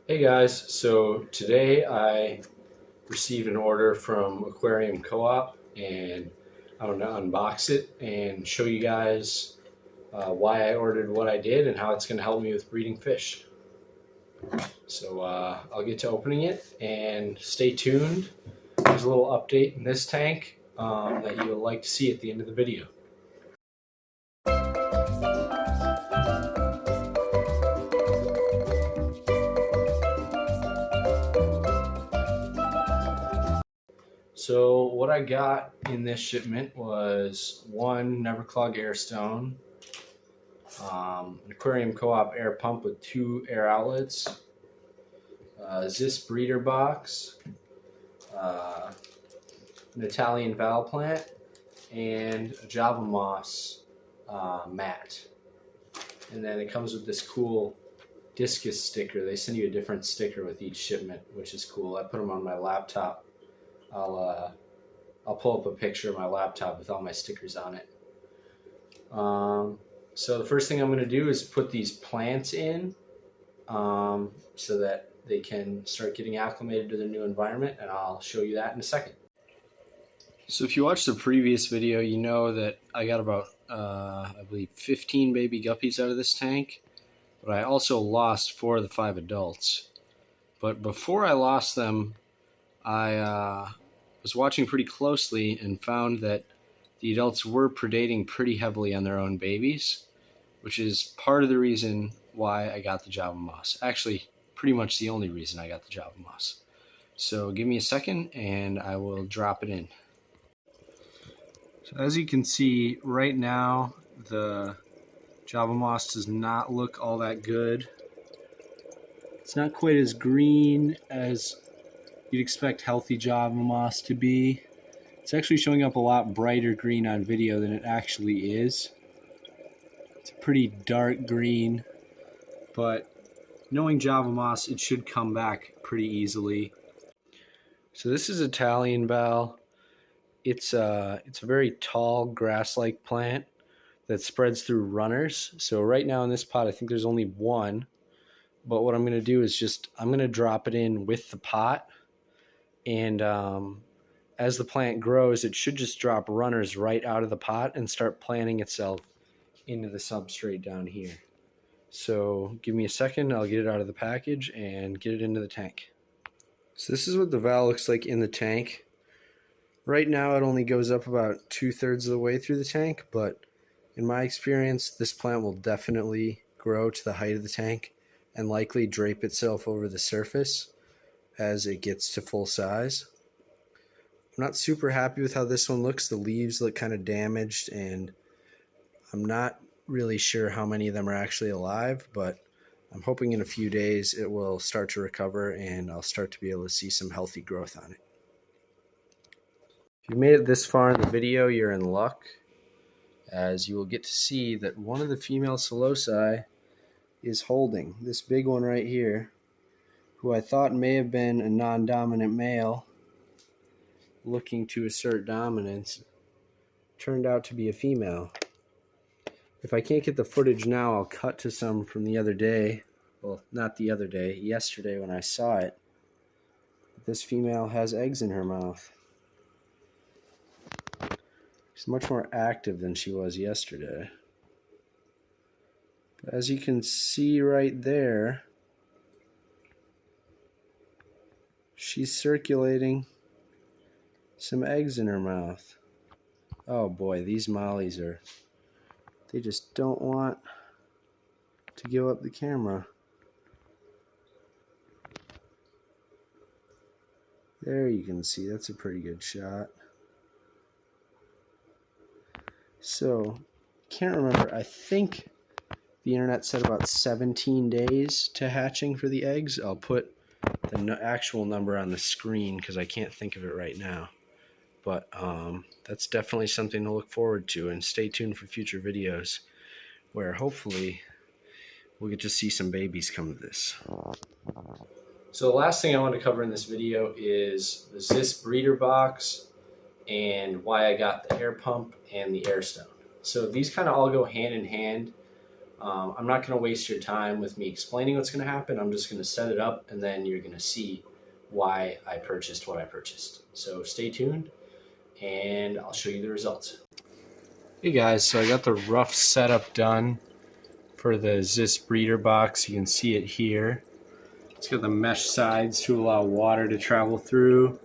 Hey guys, so today I received an order from Aquarium Co-op and I want to unbox it and show you guys why I ordered what I did and how it's going to help me with breeding fish. So I'll get to opening it and stay tuned. There's a little update in this tank that you'll like to see at the end of the video. So what I got in this shipment was one Never Clog air stone, an Aquarium Co-op air pump with 2 air outlets, Zis breeder box, an Italian valve plant, and a Java moss mat. And then it comes with this cool discus sticker. They send you a different sticker with each shipment, which is cool. I put them on my laptop. I'll pull up a picture of my laptop with all my stickers on it. So the first thing I'm going to do is put these plants in so that they can start getting acclimated to their new environment, and I'll show you that in a second. So if you watched the previous video, you know that I got about, I believe, 15 baby guppies out of this tank, but I also lost 4 of the 5 adults. But before I lost them, I was watching pretty closely and found that the adults were predating pretty heavily on their own babies, which is part of the reason why I got the Java moss. Actually, pretty much the only reason I got the Java moss. So give me a second and I will drop it in. So as you can see, right now the Java moss does not look all that good. It's not quite as green as you'd expect healthy Java moss to be. It's actually showing up a lot brighter green on video than it actually is. It's a pretty dark green, but knowing Java moss, it should come back pretty easily. So this is Italian val. It's a very tall grass-like plant that spreads through runners. So right now in this pot, I think there's only one. But what I'm going to do is I'm going to drop it in with the pot. And as the plant grows, it should just drop runners right out of the pot and start planting itself into the substrate down here. So give me a second, I'll get it out of the package and get it into the tank. So this is what the val looks like in the tank. Right now it only goes up about 2/3 of the way through the tank, but in my experience, this plant will definitely grow to the height of the tank and likely drape itself over the surface as it gets to full size. I'm not super happy with how this one looks. The leaves look kind of damaged, and I'm not really sure how many of them are actually alive, but I'm hoping in a few days it will start to recover and I'll start to be able to see some healthy growth on it. If you made it this far in the video, you're in luck, as you will get to see that one of the female Saulosi is holding this big one right here, who I thought may have been a non-dominant male looking to assert dominance, turned out to be a female. If I can't get the footage now, I'll cut to some from the other day. Well, not the other day, yesterday when I saw it. This female has eggs in her mouth. She's much more active than she was yesterday. But as you can see right there, she's circulating some eggs in her mouth. Oh boy, these mollies they just don't want to give up the camera. There you can see, that's a pretty good shot. So, can't remember, I think the internet said about 17 days to hatching for the eggs. I'll put the actual number on the screen because I can't think of it right now. But that's definitely something to look forward to, and stay tuned for future videos where hopefully we'll get to see some babies come of this. So the last thing I want to cover in this video is the Zis breeder box and why I got the air pump and the air stone. So these kind of all go hand in hand. I'm not going to waste your time with me explaining what's going to happen. I'm just going to set it up, and then you're going to see why I purchased what I purchased. So stay tuned, and I'll show you the results. Hey guys, so I got the rough setup done for the Zis breeder box. You can see it here. It's got the mesh sides to allow water to travel through,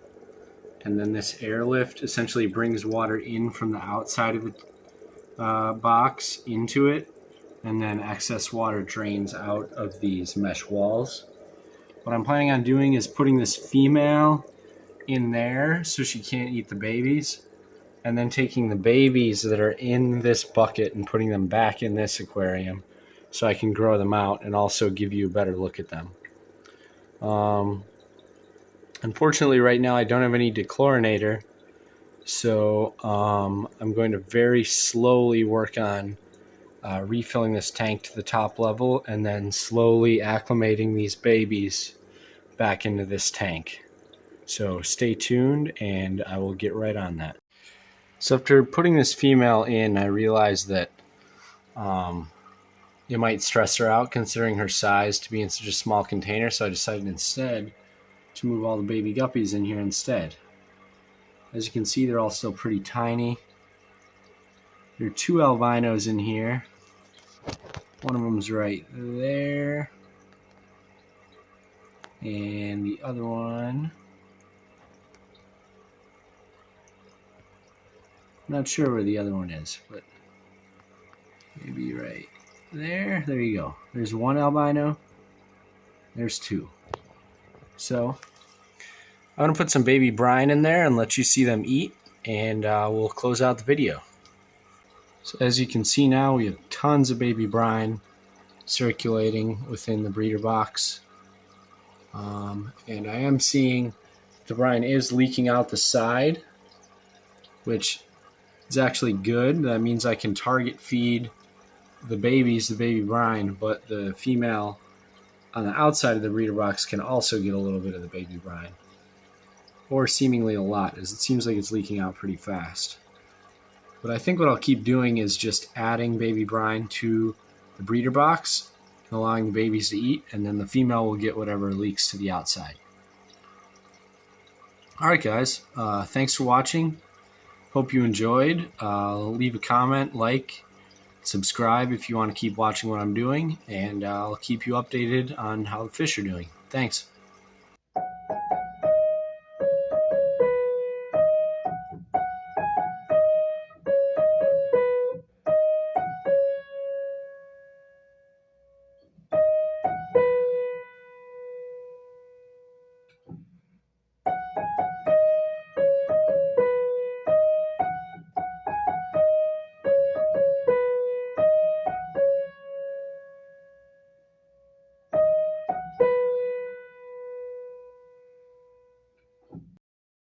and then this airlift essentially brings water in from the outside of the box into it, and then excess water drains out of these mesh walls. What I'm planning on doing is putting this female in there so she can't eat the babies, and then taking the babies that are in this bucket and putting them back in this aquarium so I can grow them out and also give you a better look at them. Unfortunately, right now I don't have any dechlorinator, so I'm going to very slowly work on refilling this tank to the top level and then slowly acclimating these babies back into this tank. So stay tuned and I will get right on that. So after putting this female in, I realized that it might stress her out considering her size to be in such a small container, so I decided instead to move all the baby guppies in here instead. As you can see, they're all still pretty tiny. There are 2 albinos in here. One of them's right there, and the other one, I'm not sure where the other one is, but maybe right there. There you go. There's 1 albino. There's 2. So I'm going to put some baby brine in there and let you see them eat, and we'll close out the video. So as you can see now, we have tons of baby brine circulating within the breeder box. And I am seeing the brine is leaking out the side, which is actually good. That means I can target feed the babies the baby brine, but the female on the outside of the breeder box can also get a little bit of the baby brine, or seemingly a lot, as it seems like it's leaking out pretty fast. But I think what I'll keep doing is just adding baby brine to the breeder box and allowing the babies to eat, and then the female will get whatever leaks to the outside. Alright guys, thanks for watching. Hope you enjoyed. Leave a comment, like, subscribe if you want to keep watching what I'm doing, and I'll keep you updated on how the fish are doing. Thanks.